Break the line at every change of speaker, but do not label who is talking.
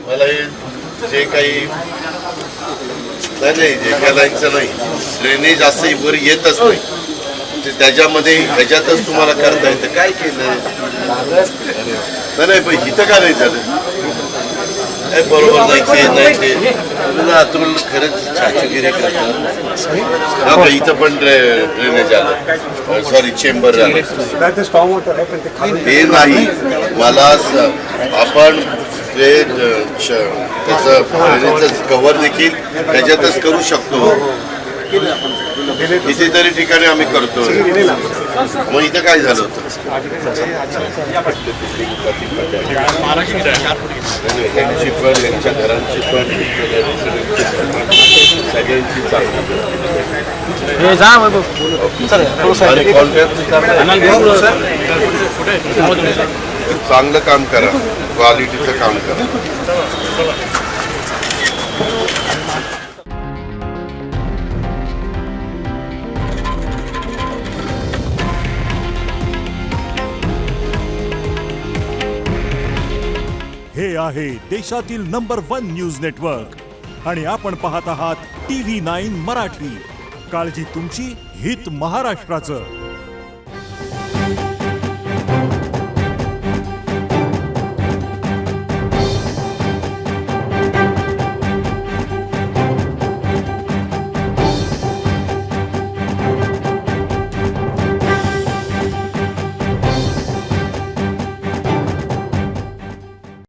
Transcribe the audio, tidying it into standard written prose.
मला हे जे काही नाही जे काही लाईनचं नाही ड्रेनेज असं वर येतच नाही ते त्याच्यामध्ये ह्याच्यातच तुम्हाला करता येतं काय केलं नाही पण इथं का नाही झालं बरोबर नाही ते तुला अतुल खरंच छाचगिरी करतात इथं पण ड्रेनेज आलं सॉरी चेंबर झालं ते नाही मला आपण ते त्याचं ड्रेनेजचं कव्हर देखील त्याच्यातच करू शकतो कितीतरी ठिकाणी आम्ही करतो मग इथं काय झालं होतं यांची पण यांच्या घरांची पण सगळ्यांची चांगलं काम करा क्वालिटीचं काम करा
हे आहे देशातील नंबर 1 न्यूज नेटवर्क आणि आपण पाहत आहात TV9 मराठी. काळजी तुमची, हित महाराष्ट्राचं.